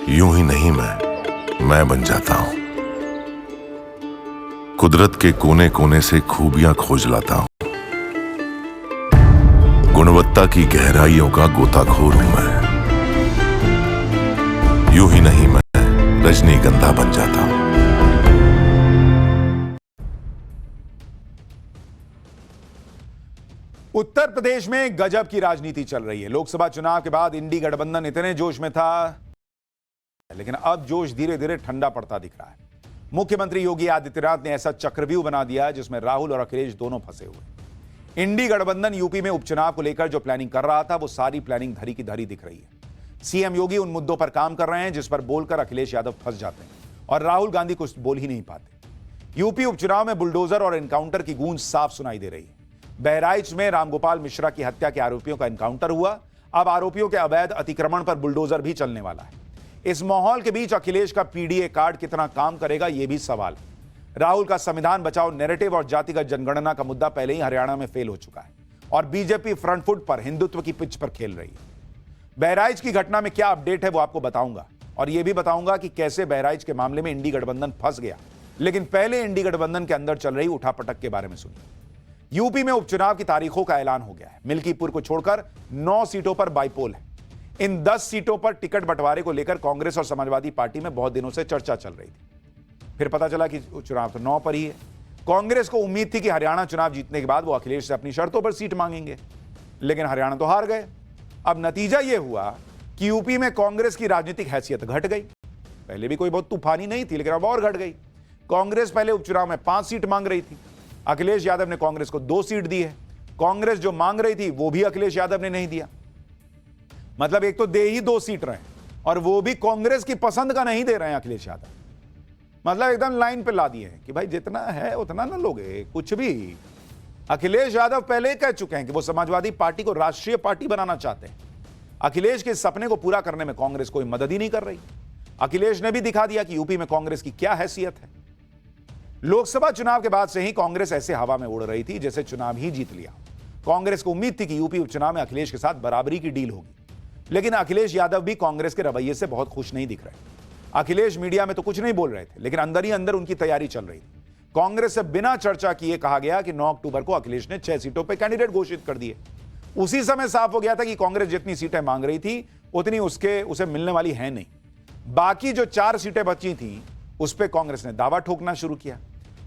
यूं ही नहीं मैं बन जाता हूं। कुदरत के कोने कोने से खूबियां खोज लाता हूं। गुणवत्ता की गहराइयों का गोताखोर हूं मैं। यूं ही नहीं मैं रजनीगंधा बन जाता हूं। उत्तर प्रदेश में गजब की राजनीति चल रही है। लोकसभा चुनाव के बाद इंडी गठबंधन इतने जोश में था, लेकिन अब जोश धीरे धीरे ठंडा पड़ता दिख रहा है। मुख्यमंत्री योगी आदित्यनाथ ने ऐसा चक्रव्यूह बना दिया जिसमें राहुल और अखिलेश दोनों फंसे हुए। इंडी गठबंधन यूपी में उपचुनाव को लेकर जो प्लानिंग कर रहा था, वो सारी प्लानिंग धरी की धरी दिख रही है। सीएम योगी उन मुद्दों पर काम कर रहे हैं जिस पर बोलकर अखिलेश यादव फंस जाते हैं और राहुल गांधी कुछ बोल ही नहीं पाते। यूपी उपचुनाव में बुलडोजर और एनकाउंटर की गूंज साफ सुनाई दे रही है। बहराइच में रामगोपाल मिश्रा की हत्या के आरोपियों का एनकाउंटर हुआ। अब आरोपियों के अवैध अतिक्रमण पर बुलडोजर भी चलने वाला है। इस माहौल के बीच अखिलेश का पीडीए कार्ड कितना काम करेगा, यह भी सवाल है। राहुल का संविधान बचाओ नैरेटिव और जातिगत जनगणना का मुद्दा पहले ही हरियाणा में फेल हो चुका है और बीजेपी फ्रंट फुट पर हिंदुत्व की पिच पर खेल रही है। बहराइच की घटना में क्या अपडेट है वो आपको बताऊंगा और यह भी बताऊंगा कि कैसे बहराइच के मामले में इंडी गठबंधन फंस गया। लेकिन पहले इंडी गठबंधन के अंदर चल रही उठापटक के बारे में सुनिए। यूपी में उपचुनाव की तारीखों का ऐलान हो गया है। मिल्कीपुर को छोड़कर 9 सीटों पर बाइपोल है। इन 10 सीटों पर टिकट बंटवारे को लेकर कांग्रेस और समाजवादी पार्टी में बहुत दिनों से चर्चा चल रही थी। फिर पता चला कि चुनाव तो 9 पर ही है। कांग्रेस को उम्मीद थी कि हरियाणा चुनाव जीतने के बाद वो अखिलेश से अपनी शर्तों पर सीट मांगेंगे, लेकिन हरियाणा तो हार गए। अब नतीजा यह हुआ कि यूपी में कांग्रेस की राजनीतिक हैसियत घट गई। पहले भी कोई बहुत तूफानी नहीं थी, लेकिन अब और घट गई। कांग्रेस पहले उपचुनाव में 5 सीट मांग रही थी। अखिलेश यादव ने कांग्रेस को 2 सीट दी है। कांग्रेस जो मांग रही थी वो भी अखिलेश यादव ने नहीं दिया। मतलब एक तो दे ही 2 सीट रहे और वो भी कांग्रेस की पसंद का नहीं दे रहे हैं अखिलेश यादव। मतलब एकदम लाइन पे ला दिए हैं कि भाई जितना है उतना ना लोगे, कुछ भी। अखिलेश यादव पहले ही कह चुके हैं कि वो समाजवादी पार्टी को राष्ट्रीय पार्टी बनाना चाहते हैं। अखिलेश के सपने को पूरा करने में कांग्रेस कोई मदद ही नहीं कर रही। अखिलेश ने भी दिखा दिया कि यूपी में कांग्रेस की क्या हैसियत है। लोकसभा चुनाव के बाद से ही कांग्रेस ऐसे हवा में उड़ रही थी जैसे चुनाव ही जीत लिया। कांग्रेस को उम्मीद थी कि यूपी उपचुनाव में अखिलेश के साथ बराबरी की डील होगी, लेकिन अखिलेश यादव भी कांग्रेस के रवैये से बहुत खुश नहीं दिख रहे। अखिलेश मीडिया में तो कुछ नहीं बोल रहे थे, लेकिन अंदर ही अंदर उनकी तैयारी चल रही थी। कांग्रेस से बिना चर्चा किए कहा गया कि 9 अक्टूबर को अखिलेश ने 6 सीटों पर कैंडिडेट घोषित कर दिए। उसी समय साफ हो गया था कि कांग्रेस जितनी सीटें मांग रही थी उतनी उसे मिलने वाली है नहीं। बाकी जो 4 सीटें बची थी उस पर कांग्रेस ने दावा ठोकना शुरू किया,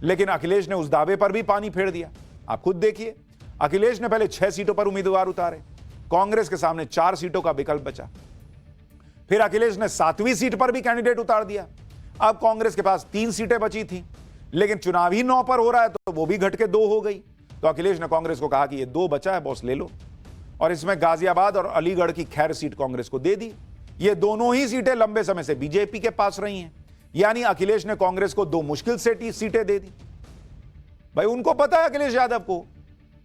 लेकिन अखिलेश ने उस दावे पर भी पानी फेर दिया। आप खुद देखिए, अखिलेश ने पहले 6 सीटों पर उम्मीदवार उतारे, कांग्रेस के सामने 4 सीटों का विकल्प बचा। फिर अखिलेश ने 7वीं सीट पर भी कैंडिडेट उतार दिया। अब कांग्रेस के पास 3 सीटें बची थी, लेकिन चुनाव ही 9 पर हो रहा है तो वो भी घट के 2 हो गई। तो अखिलेश ने कांग्रेस को कहा कि ये 2 बचा है बॉस, ले लो। और इसमें गाजियाबाद और अलीगढ़ की खैर सीट कांग्रेस को दे दी। ये दोनों ही सीटें लंबे समय से बीजेपी के पास रही हैं। यानी अखिलेश ने कांग्रेस को 2 मुश्किल से सीटें दे दी। भाई उनको पता है अखिलेश यादव को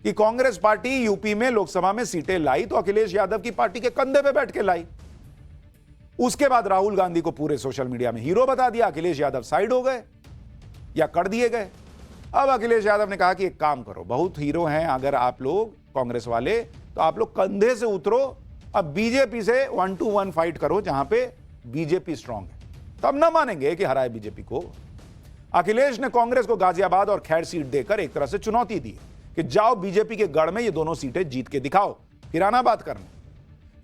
कि कांग्रेस पार्टी यूपी में लोकसभा में सीटें लाई तो अखिलेश यादव की पार्टी के कंधे पे बैठ के लाई। उसके बाद राहुल गांधी को पूरे सोशल मीडिया में हीरो बता दिया। अखिलेश यादव साइड हो गए या कर दिए गए। अब अखिलेश यादव ने कहा कि एक काम करो, बहुत हीरो हैं अगर आप लोग कांग्रेस वाले, तो आप लोग कंधे से उतरो, अब बीजेपी से 1 to 1 फाइट करो जहां पे बीजेपी स्ट्रांग है, तब ना मानेंगे कि हराए बीजेपी को। अखिलेश ने कांग्रेस को गाजियाबाद और खैर सीट देकर एक तरह से चुनौती दी कि जाओ बीजेपी के गढ़ में ये दोनों सीटें जीत के दिखाओ, फिर आना बात करने।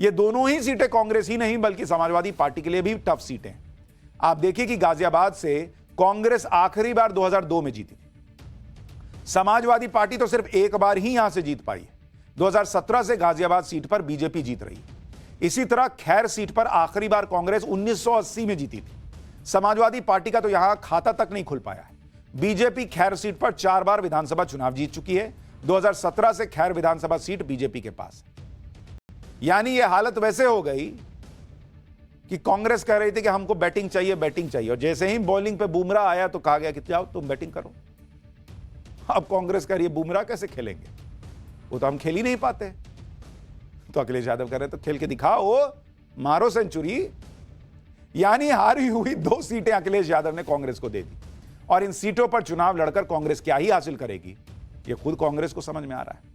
ये दोनों ही सीटें कांग्रेस ही नहीं बल्कि समाजवादी पार्टी के लिए भी टफ सीटें। आप देखिए कि गाजियाबाद से कांग्रेस आखिरी बार 2002 में जीती थी। समाजवादी पार्टी तो सिर्फ एक बार ही यहां से जीत पाई है। 2017 से गाजियाबाद सीट पर बीजेपी जीत रही है। इसी तरह खैर सीट पर आखिरी बार कांग्रेस 1980 में जीती थी। समाजवादी पार्टी का तो यहां खाता तक नहीं खुल पाया है। बीजेपी खैर सीट पर 4 बार विधानसभा चुनाव जीत चुकी है। 2017 से खैर विधानसभा सीट बीजेपी के पास है। यानी यह हालत वैसे हो गई कि कांग्रेस कह रही थी कि हमको बैटिंग चाहिए, और जैसे ही बॉलिंग पे बुमराह आया तो कहा गया कि जाओ तुम बैटिंग करो। अब कांग्रेस कह रही है बुमराह कैसे खेलेंगे, वो तो हम खेल ही नहीं पाते। तो अखिलेश यादव कह रहे तो खेल के दिखाओ, मारो सेंचुरी। यानी हारी हुई 2 सीटें अखिलेश यादव ने कांग्रेस को दे दी, और इन सीटों पर चुनाव लड़कर कांग्रेस क्या ही हासिल करेगी ये खुद कांग्रेस को समझ में आ रहा है।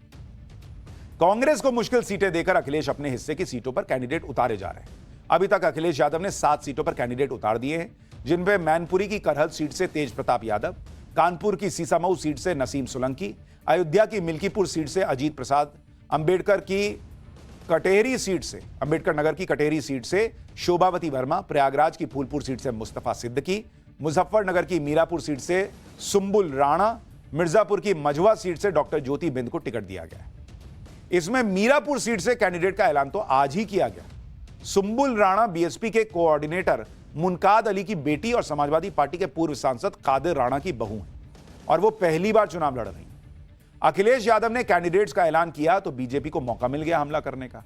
कांग्रेस को मुश्किल सीटें देकर अखिलेश अपने हिस्से की सीटों पर कैंडिडेट उतारे जा रहे हैं। अभी तक अखिलेश यादव ने 7 सीटों पर कैंडिडेट उतार दिए हैं, जिनमें मैनपुरी की करहल सीट से तेज प्रताप यादव, कानपुर की सीसामऊ सीट से नसीम सोलंकी, अयोध्या की मिल्कीपुर सीट से अजीत प्रसाद, अंबेडकर नगर की कटेरी सीट से शोभावती वर्मा, प्रयागराज की फूलपुर सीट से मुस्तफा सिद्दीकी, मुजफ्फरनगर की मीरापुर सीट से सुंबुल राणा, मिर्जापुर की मझवा सीट से डॉक्टर ज्योति बिंद को टिकट दिया गया है। इसमें मीरापुर सीट से कैंडिडेट का ऐलान तो आज ही किया गया। सुंबुल राणा बीएसपी के कोऑर्डिनेटर मुनकाद अली की बेटी और समाजवादी पार्टी के पूर्व सांसद कादिर राणा की बहू हैं और वो पहली बार चुनाव लड़ रही हैं। अखिलेश यादव ने कैंडिडेट्स का ऐलान किया तो बीजेपी को मौका मिल गया हमला करने का।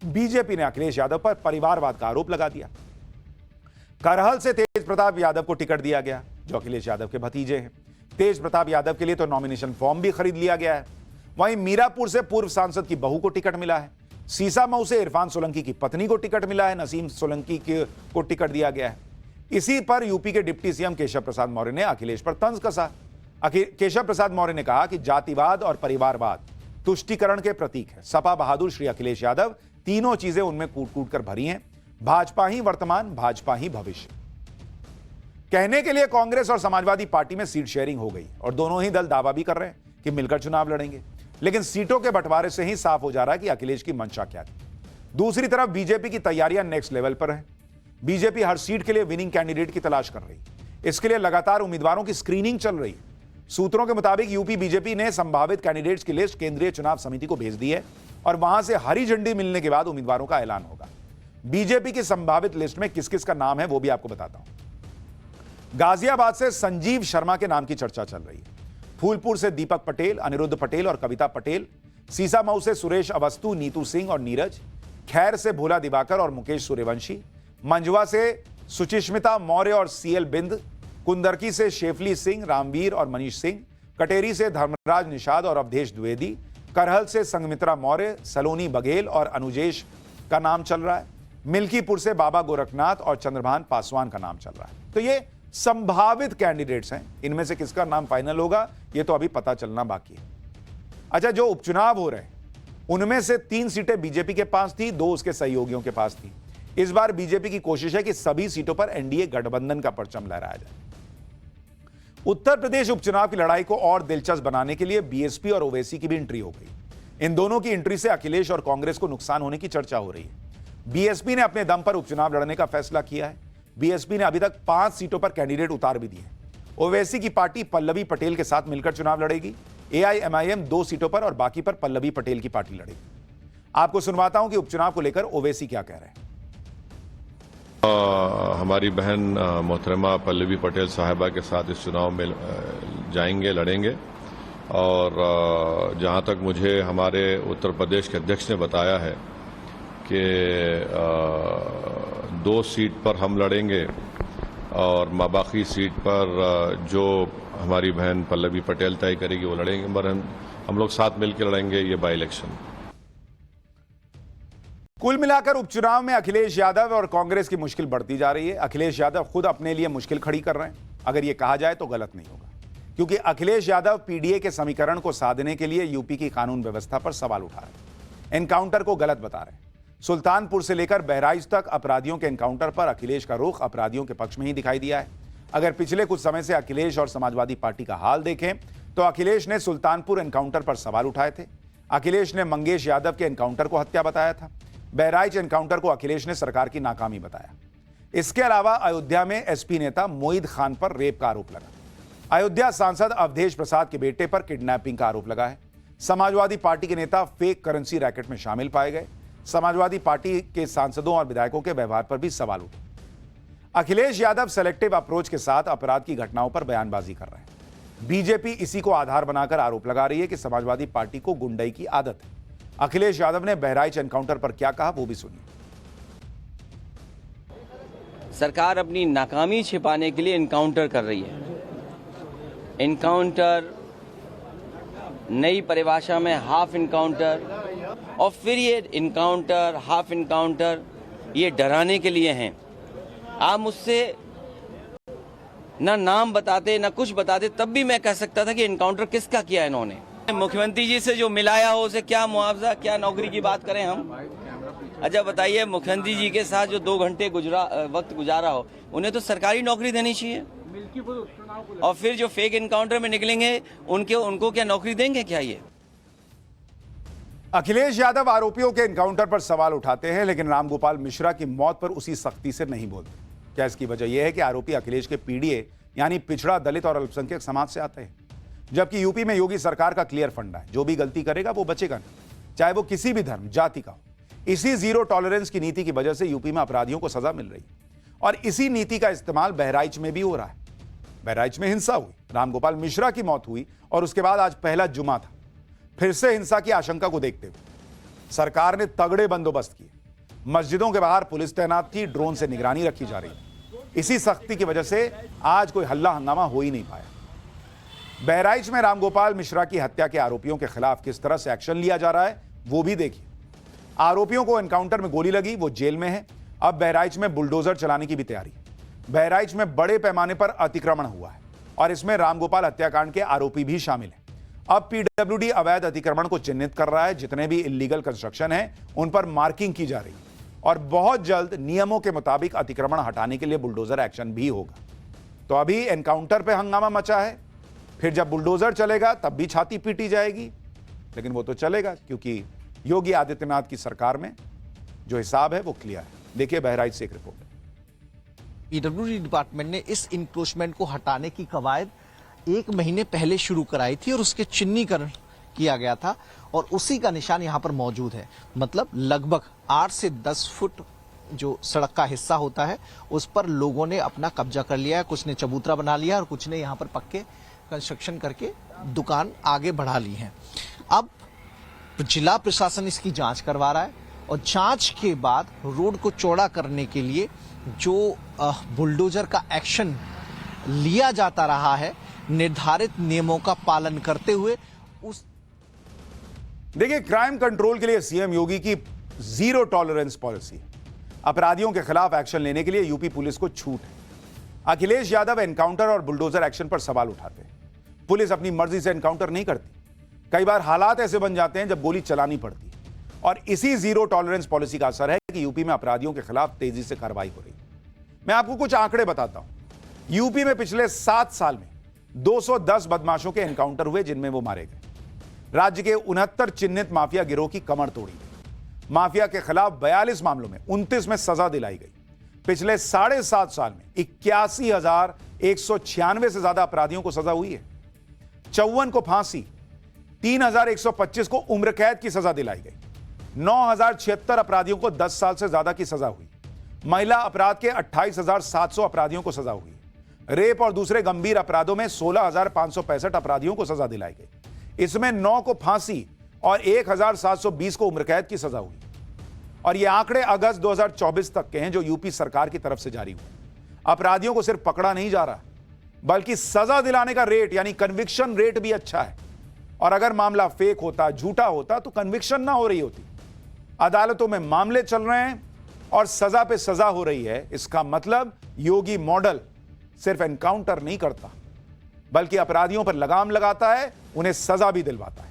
बीजेपी ने अखिलेश यादव पर परिवारवाद का आरोप लगा दिया। करहल से तेज प्रताप यादव को टिकट दिया गया, जो अखिलेश यादव के भतीजे हैं। तेज प्रताप यादव के लिए तो नॉमिनेशन फॉर्म भी खरीद लिया गया है। वहीं मीरापुर से पूर्व सांसद की बहू को टिकट मिला है। सीसामऊ से इरफान सोलंकी की पत्नी को टिकट मिला है। नसीम सोलंकी को टिकट दिया गया है। इसी पर यूपी के डिप्टी सीएम केशव प्रसाद मौर्य ने अखिलेश पर तंज कसा। केशव प्रसाद मौर्य ने कहा कि जातिवाद और परिवारवाद तुष्टीकरण के प्रतीक है। सपा बहादुर श्री अखिलेश यादव तीनों चीजें उनमें कूट कूट कर भरी हैं। भाजपा ही वर्तमान, भाजपा ही भविष्य। कहने के लिए कांग्रेस और समाजवादी पार्टी में सीट शेयरिंग हो गई और दोनों ही दल दावा भी कर रहे हैं कि मिलकर चुनाव लड़ेंगे, लेकिन सीटों के बंटवारे से ही साफ हो जा रहा है कि अखिलेश की मंशा क्या थी। दूसरी तरफ बीजेपी की तैयारियां नेक्स्ट लेवल पर है। बीजेपी हर सीट के लिए विनिंग कैंडिडेट की तलाश कर रही है। इसके लिए लगातार उम्मीदवारों की स्क्रीनिंग चल रही है। सूत्रों के मुताबिक यूपी बीजेपी ने संभावित कैंडिडेट्स की लिस्ट केंद्रीय चुनाव समिति को भेज दी है और वहां से हरी झंडी मिलने के बाद उम्मीदवारों का ऐलान होगा। बीजेपी की संभावित लिस्ट में किस किस का नाम है वो भी आपको बताता हूं। गाजियाबाद से संजीव शर्मा के नाम की चर्चा चल रही है। फूलपुर से दीपक पटेल, अनिरुद्ध पटेल और कविता पटेल, सीसामऊ से सुरेश अवस्थी, नीतू सिंह और नीरज, खैर से भोला दिवाकर और मुकेश सूर्यवंशी, मंझवा से सुचिस्मिता मौर्य और सीएल बिंद, कुंदरकी से शेफली सिंह, रामवीर और मनीष सिंह, कटेरी से धर्मराज निषाद और अवधेश द्विवेदी, करहल से संगमित्रा मौर्य, सलोनी बघेल और अनुजेश का नाम चल रहा है। मिल्कीपुर से बाबा गोरखनाथ और चंद्रभान पासवान का नाम चल रहा है। तो ये संभावित कैंडिडेट्स हैं। इनमें से किसका नाम फाइनल होगा ये तो अभी पता चलना बाकी है। अच्छा, जो उपचुनाव हो रहे हैं उनमें से 3 सीटें बीजेपी के पास थी, 2 उसके सहयोगियों के पास थी। इस बार बीजेपी की कोशिश है कि सभी सीटों पर एनडीए गठबंधन का परचम लहराया जाए। उत्तर प्रदेश उपचुनाव की लड़ाई को और दिलचस्प बनाने के लिए बीएसपी और ओवैसी की भी एंट्री हो गई। इन दोनों की एंट्री से अखिलेश और कांग्रेस को नुकसान होने की चर्चा हो रही है। बीएसपी ने अपने दम पर उपचुनाव लड़ने का फैसला किया है। बीएसपी ने अभी तक 5 सीटों पर कैंडिडेट उतार भी दिए। ओवैसी की पार्टी पल्लवी पटेल के साथ मिलकर चुनाव लड़ेगी। एआईएमआईएम 2 सीटों पर और बाकी पर पल्लवी पटेल की पार्टी लड़ेगी। आपको सुनवाता हूं कि उपचुनाव को लेकर ओवैसी क्या कह रहे हैं। हमारी बहन मोहतरमा पल्लवी पटेल साहिबा के साथ इस चुनाव में जाएंगे, लड़ेंगे। और जहां तक मुझे हमारे उत्तर प्रदेश के अध्यक्ष ने बताया है कि 2 सीट पर हम लड़ेंगे और बाकी सीट पर जो हमारी बहन पल्लवी पटेल तय करेगी वो लड़ेंगे, मगर हम लोग साथ मिलकर लड़ेंगे ये बाई इलेक्शन। कुल मिलाकर उपचुनाव में अखिलेश यादव और कांग्रेस की मुश्किल बढ़ती जा रही है। अखिलेश यादव खुद अपने लिए मुश्किल खड़ी कर रहे हैं, अगर यह कहा जाए तो गलत नहीं होगा, क्योंकि अखिलेश यादव पीडीए के समीकरण को साधने के लिए यूपी की कानून व्यवस्था पर सवाल उठा रहे हैं। एनकाउंटर को गलत बता रहे हैं। सुल्तानपुर से लेकर बहराइच तक अपराधियों के एनकाउंटर पर अखिलेश का रुख अपराधियों के पक्ष में ही दिखाई दिया है। अगर पिछले कुछ समय से अखिलेश और समाजवादी पार्टी का हाल देखें तो अखिलेश ने सुल्तानपुर एनकाउंटर पर सवाल उठाए थे। अखिलेश ने मंगेश यादव के एनकाउंटर को हत्या बताया था। बहराइच एनकाउंटर को अखिलेश ने सरकार की नाकामी बताया। इसके अलावा अयोध्या में एसपी नेता मोईद खान पर रेप का आरोप लगा। अयोध्या सांसद अवधेश प्रसाद के बेटे पर किडनैपिंग का आरोप लगा है। समाजवादी पार्टी के नेता फेक करेंसी रैकेट में शामिल पाए गए। समाजवादी पार्टी के सांसदों और विधायकों के व्यवहार पर भी सवाल उठे। अखिलेश यादव सेलेक्टिव अप्रोच के साथ अपराध की घटनाओं पर बयानबाजी कर रहे हैं। बीजेपी इसी को आधार बनाकर आरोप लगा रही है कि समाजवादी पार्टी को गुंडई की आदत है। अखिलेश यादव ने बहराइच एनकाउंटर पर क्या कहा वो भी सुनिए। सरकार अपनी नाकामी छिपाने के लिए एनकाउंटर कर रही है। एनकाउंटर नई परिभाषा में हाफ एनकाउंटर, और फिर ये एनकाउंटर हाफ एनकाउंटर ये डराने के लिए हैं। आप मुझसे ना नाम बताते ना कुछ बताते तब भी मैं कह सकता था कि एनकाउंटर किसका किया इन्होंने। मुख्यमंत्री जी से जो मिलाया हो उसे क्या मुआवजा, क्या नौकरी की बात करें हम। अच्छा बताइए, मुख्यमंत्री जी के साथ जो 2 घंटे वक्त गुजारा हो, उन्हें तो सरकारी नौकरी देनी चाहिए। और फिर जो फेक एनकाउंटर में निकलेंगे उनको क्या नौकरी देंगे क्या ये? अखिलेश यादव आरोपियों के एनकाउंटर पर सवाल उठाते हैं, लेकिन रामगोपाल मिश्रा की मौत पर उसी सख्ती से नहीं बोलते। क्या इसकी वजह यह है कि आरोपी अखिलेश के पीडीए यानी पिछड़ा, दलित और अल्पसंख्यक समाज से आते हैं, जबकि यूपी में योगी सरकार का क्लियर फंडा है, जो भी गलती करेगा वो बचेगा नहीं, चाहे वो किसी भी धर्म जाति का हो। इसी जीरो टॉलरेंस की नीति की वजह से यूपी में अपराधियों को सजा मिल रही है और इसी नीति का इस्तेमाल बहराइच में भी हो रहा है। बहराइच में हिंसा हुई, रामगोपाल मिश्रा की मौत हुई और उसके बाद आज पहला जुमा था। फिर से हिंसा की आशंका को देखते हुए सरकार ने तगड़े बंदोबस्त किए। मस्जिदों के बाहर पुलिस तैनात थी, ड्रोन से निगरानी रखी जा रही है। इसी सख्ती की वजह से आज कोई हल्ला हंगामा हो ही नहीं पाया। बहराइच में रामगोपाल मिश्रा की हत्या के आरोपियों के खिलाफ किस तरह से एक्शन लिया जा रहा है वो भी देखिए। आरोपियों को एनकाउंटर में गोली लगी, वो जेल में है। अब बहराइच में बुलडोजर चलाने की भी तैयारी। बहराइच में बड़े पैमाने पर अतिक्रमण हुआ है और इसमें रामगोपाल हत्याकांड के आरोपी भी शामिल हैं। अब पीडब्ल्यूडी अवैध अतिक्रमण को चिन्हित कर रहा है। जितने भी इल्लीगल कंस्ट्रक्शन है उन पर मार्किंग की जा रही है और बहुत जल्द नियमों के मुताबिक अतिक्रमण हटाने के लिए बुलडोजर एक्शन भी होगा। तो अभी एनकाउंटर पे हंगामा मचा है, फिर जब बुलडोजर चलेगा तब भी छाती पीटी जाएगी, लेकिन वो तो चलेगा क्योंकि योगी आदित्यनाथ की सरकार में जो हिसाब है वो क्लियर है। देखिए बहराइच से एक रिपोर्ट। पीडब्ल्यूडी डिपार्टमेंट ने इस इंक्रोचमेंट को हटाने की कवायद 1 महीने पहले शुरू कराई थी और उसके चिन्हीकरण किया गया था और उसी का निशान यहां पर मौजूद है। मतलब लगभग 8 से 10 फुट जो सड़क का हिस्सा होता है उस पर लोगों ने अपना कब्जा कर लिया है। कुछ ने चबूतरा बना लिया और कुछ ने यहां पर पक्के कंस्ट्रक्शन करके दुकान आगे बढ़ा ली है। अब जिला प्रशासन इसकी जांच करवा रहा है और जांच के बाद रोड को चौड़ा करने के लिए जो बुलडोजर का एक्शन लिया जाता रहा है, निर्धारित नियमों का पालन करते हुए उस देखिए, क्राइम कंट्रोल के लिए सीएम योगी की जीरो टॉलरेंस पॉलिसी। अपराधियों के खिलाफ एक्शन लेने के लिए यूपी पुलिस को छूट है। अखिलेश यादव एनकाउंटर और बुलडोजर एक्शन पर सवाल उठाते हैं। पुलिस अपनी मर्जी से एनकाउंटर नहीं करती, कई बार हालात ऐसे बन जाते हैं जब गोली चलानी पड़ती है और इसी जीरो टॉलरेंस पॉलिसी का असर है कि यूपी में अपराधियों के खिलाफ तेजी से कार्रवाई हो रही है। मैं आपको कुछ आंकड़े बताता हूं। यूपी में पिछले 7 साल में 210 बदमाशों के एनकाउंटर हुए जिनमें वो मारे गए। राज्य के 69 चिन्हित माफिया गिरोह की कमर तोड़ी गई। माफिया के खिलाफ 42 मामलों में 29 में सजा दिलाई गई। पिछले 7.5 साल में 81,196 से ज्यादा अपराधियों को सजा हुई है। 54 को फांसी, 3,125 को उम्र कैद की सजा दिलाई गई। 9,076 अपराधियों को 10 साल से ज्यादा की सजा हुई। महिला अपराध के 28,700 अपराधियों को सजा हुई। रेप और दूसरे गंभीर अपराधों में 16,565 अपराधियों को सजा दिलाई गई। इसमें 9 को फांसी और 1,720 को उम्र कैद की सजा हुई। और ये आंकड़े अगस्त 2024 तक के हैं जो यूपी सरकार की तरफ से जारी हुए। अपराधियों को सिर्फ पकड़ा नहीं जा रहा बल्कि सजा दिलाने का रेट यानी कन्विक्शन रेट भी अच्छा है। और अगर मामला फेक होता, झूठा होता तो कन्विक्शन ना हो रही होती। अदालतों में मामले चल रहे हैं और सजा पे सजा हो रही है। इसका मतलब योगी मॉडल सिर्फ एनकाउंटर नहीं करता बल्कि अपराधियों पर लगाम लगाता है, उन्हें सजा भी दिलवाता है।